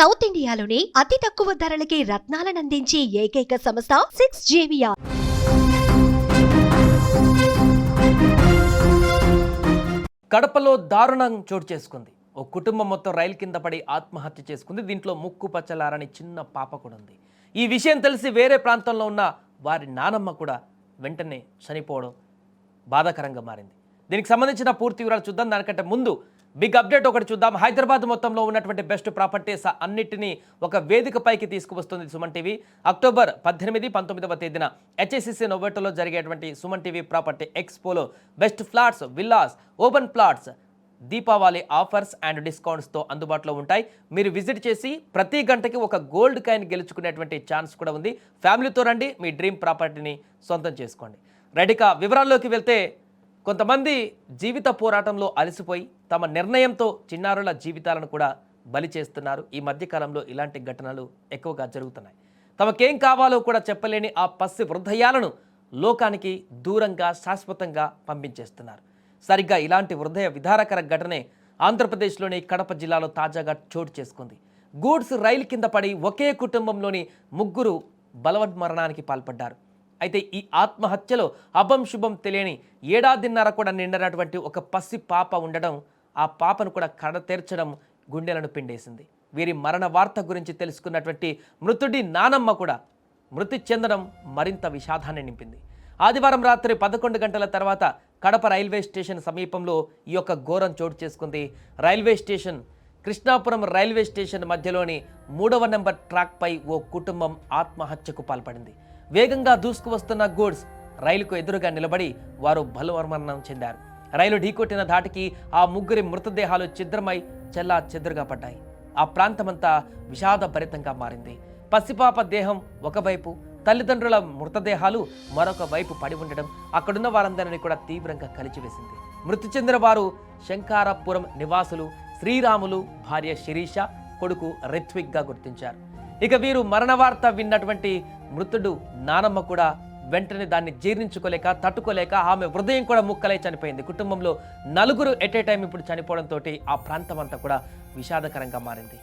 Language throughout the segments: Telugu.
సౌత్ ఇండియాలోని అతి తక్కువ ధరలకి రత్నాలనందించే ఏకైక సంస్థ 6JVR. కడపలో దారుణం చోటు చేసుకుంది. ఓ కుటుంబం మొత్తం రైలు కింద పడి ఆత్మహత్య చేసుకుంది. దీంట్లో ముక్కు పచ్చలారని చిన్న పాప కూడా ఉంది. ఈ విషయం తెలిసి వేరే ప్రాంతంలో ఉన్న వారి నానమ్మ కూడా వెంటనే చనిపోవడం బాధాకరంగా మారింది. దీనికి సంబంధించిన పూర్తి వివరాలు చూద్దాం. దానికంటే ముందు బిగ్ అప్డేట్ ఒకటి చూద్దాం. హైదరాబాద్ మొత్తంలో ఉన్నటువంటి బెస్ట్ ప్రాపర్టీస్ అన్నిటినీ ఒక వేదికపైకి తీసుకువస్తుంది సుమన్ టీవీ. అక్టోబర్ 18, 19వ తేదీన హెచ్ఎస్సిసి నోవెటోలో జరిగేటువంటి సుమన్ టీవీ ప్రాపర్టీ ఎక్స్పోలో best flats, villas, open plots Deepavali offers and డిస్కౌంట్స్తో అందుబాటులో ఉంటాయి. మీరు విజిట్ చేసి ప్రతి గంటకి ఒక గోల్డ్ కాయిన్ గెలుచుకునేటువంటి ఛాన్స్ కూడా ఉంది. ఫ్యామిలీతో రండి, మీ డ్రీమ్ ప్రాపర్టీని సొంతం చేసుకోండి. రైట్, ఇక వివరాల్లోకి వెళ్తే కొంతమంది జీవిత పోరాటంలో అలసిపోయి తమ నిర్ణయంతో చిన్నారుల జీవితాలను కూడా బలి చేస్తున్నారు. ఈ మధ్యకాలంలో ఇలాంటి ఘటనలు ఎక్కువగా జరుగుతున్నాయి. తమకేం కావాలో కూడా చెప్పలేని ఆ పసి హృదయాలను లోకానికి దూరంగా శాశ్వతంగా పంపించేస్తున్నారు. సరిగ్గా ఇలాంటి హృదయ విదారకర ఘటనే ఆంధ్రప్రదేశ్లోని కడప జిల్లాలో తాజాగా చోటు చేసుకుంది. గూడ్స్ రైలు కింద పడి ఒకే కుటుంబంలోని ముగ్గురు బలవన్మరణానికి పాల్పడ్డారు. అయితే ఈ ఆత్మహత్యలో అభం శుభం తెలియని ఏడాదిన్నర కూడా నిండినటువంటి ఒక పసి పాప ఉండడం, ఆ పాపను కూడా కడతేర్చడం గుండెలను పిండేసింది. వీరి మరణ వార్త గురించి తెలుసుకున్నటువంటి మృతుడి నానమ్మ కూడా మృతి చెందడం మరింత విషాదాన్ని నింపింది. ఆదివారం రాత్రి 11 గంటల తర్వాత కడప రైల్వే స్టేషన్ సమీపంలో ఈ యొక్క ఘోరం చోటు చేసుకుంది. Railway station Krishnapuram railway station మధ్యలోని 3వ నెంబర్ ట్రాక్పై ఓ కుటుంబం ఆత్మహత్యకు పాల్పడింది. వేగంగా దూసుకువస్తున్న గూడ్స్ రైలుకు ఎదురుగా నిలబడి వారు బలవన్మరణం చెందారు. రైలు ఢీకొట్టిన ధాటికి ఆ ముగ్గురి మృతదేహాలు ఛిద్రమై చెల్లా చెదురుగా పడ్డాయి. ఆ ప్రాంతమంతా విషాదభరితంగా మారింది. పసిపాప దేహం ఒకవైపు, తల్లిదండ్రుల మృతదేహాలు మరొక వైపు పడి ఉండడం అక్కడున్న వారందరినీ కూడా తీవ్రంగా కలిచివేసింది. మృతి చెందిన వారు శంకారపురం నివాసులు శ్రీరాములు, భార్య శిరీష, కొడుకు రిత్విక్గా గుర్తించారు. ఇక వీరు మరణ వార్త విన్నటువంటి మృతుడు నానమ్మ కూడా వెంటనే దాన్ని జీర్ణించుకోలేక, తట్టుకోలేక ఆమె హృదయం కూడా ముక్కలై చనిపోయింది. కుటుంబంలో నలుగురు ఎట్ ఏ టైం ఇప్పుడు చనిపోవడంతో ఆ ప్రాంతం అంతా కూడా విషాదకరంగా మారింది.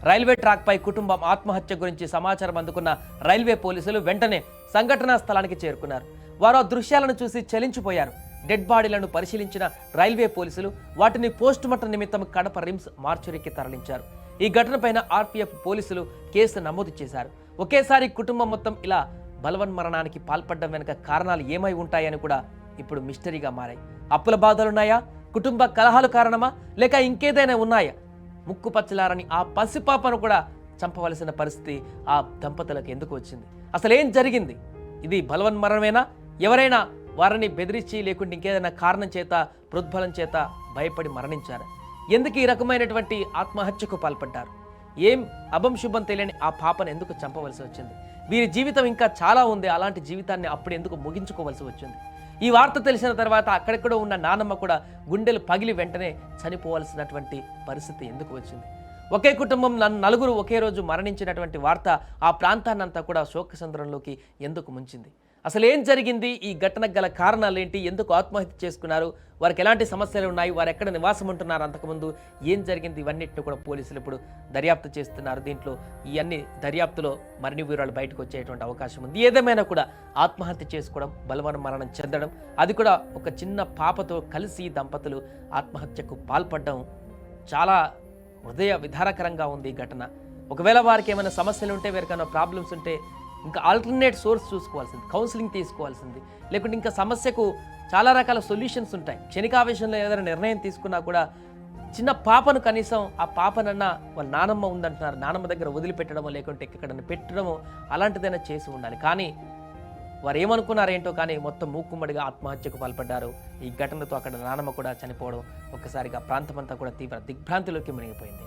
రైల్వే ట్రాక్పై కుటుంబం ఆత్మహత్య గురించి సమాచారం అందుకున్న రైల్వే పోలీసులు వెంటనే సంఘటనా స్థలానికి చేరుకున్నారు. వారు ఆ దృశ్యాలను చూసి చలించిపోయారు. డెడ్ బాడీలను పరిశీలించిన రైల్వే పోలీసులు వాటిని పోస్టుమార్టం నిమిత్తం కడప రిమ్స్ మార్చురీకి తరలించారు. ఈ ఘటనపైన ఆర్పీఎఫ్ పోలీసులు కేసు నమోదు చేశారు. ఒకేసారి కుటుంబం మొత్తం ఇలా బలవన్మరణానికి పాల్పడడం వెనుక కారణాలు ఏమై ఉంటాయని కూడా ఇప్పుడు మిస్టరీగా మారాయి. అప్పుల బాధలున్నాయా, కుటుంబ కలహాలు కారణమా, లేక ఇంకేదైనా ఉన్నాయా? ముక్కు పచ్చలారని ఆ పసిపాపను కూడా చంపవలసిన పరిస్థితి ఆ దంపతులకు ఎందుకు వచ్చింది? అసలు ఏం జరిగింది? ఇది బలవన్మరణమేనా? ఎవరైనా వారిని బెదిరించి లేకుంటే ఇంకేదైనా కారణం చేత, ప్రోద్బలం చేత భయపడి మరణించారు? ఎందుకు ఈ రకమైనటువంటి ఆత్మహత్యకు పాల్పడ్డారు? ఏం అభం శుభం తెలియని ఆ పాపను ఎందుకు చంపవలసి వచ్చింది? వీరి జీవితం ఇంకా చాలా ఉంది. అలాంటి జీవితాన్ని అప్పుడు ఎందుకు ముగించుకోవలసి వచ్చింది? ఈ వార్త తెలిసిన తర్వాత అక్కడెక్కడో ఉన్న నానమ్మ కూడా గుండెలు పగిలి వెంటనే చనిపోవలసినటువంటి పరిస్థితి ఎందుకు వచ్చింది? ఒకే కుటుంబం నలుగురు ఒకే రోజు మరణించినటువంటి వార్త ఆ ప్రాంతాన్నంతా కూడా శోకసంద్రంలోకి ఎందుకు ముంచింది? అసలు ఏం జరిగింది? ఈ ఘటనకు గల కారణాలు ఏంటి? ఎందుకు ఆత్మహత్య చేసుకున్నారు? వారికి ఎలాంటి సమస్యలు ఉన్నాయి? వారు ఎక్కడ నివాసం ఉంటున్నారు? అంతకుముందు ఏం జరిగింది? ఇవన్నిటిని కూడా పోలీసులు ఇప్పుడు దర్యాప్తు చేస్తున్నారు. దీంట్లో ఇవన్నీ దర్యాప్తులో మరిన్ని వివరాలు బయటకు వచ్చేటువంటి అవకాశం ఉంది. ఏదేమైనా కూడా ఆత్మహత్య చేసుకోవడం, బలవన్మరణం చెందడం, అది కూడా ఒక చిన్న పాపతో కలిసి దంపతులు ఆత్మహత్యకు పాల్పడడం చాలా హృదయ విదారకరంగా ఉంది ఈ ఘటన. ఒకవేళ వారికి ఏమైనా సమస్యలు ఉంటే, ఎవరికైనా ప్రాబ్లమ్స్ ఉంటే ఇంకా ఆల్టర్నేట్ సోర్స్ చూసుకోవాల్సింది, కౌన్సిలింగ్ తీసుకోవాల్సింది. లేకుంటే ఇంకా సమస్యకు చాలా రకాల సొల్యూషన్స్ ఉంటాయి. క్షణికావేశంలో ఏదైనా నిర్ణయం తీసుకున్నా కూడా చిన్న పాపను కనీసం ఆ పాపనన్నా వాళ్ళ నానమ్మ ఉందంటున్నారు, నానమ్మ దగ్గర వదిలిపెట్టడమో లేకుంటే ఎక్కడన్నా పెట్టడమో అలాంటిదైనా చేసి ఉండాలి. కానీ వారు ఏమనుకున్నారేంటో కానీ మొత్తం మూకుమ్మడిగా ఆత్మహత్యకు పాల్పడ్డారు. ఈ ఘటనతో అక్కడ నానమ్మ కూడా చనిపోవడం ఒక్కసారిగా ప్రాంతమంతా కూడా తీవ్ర దిగ్భ్రాంతిలోకి మునిగిపోయింది.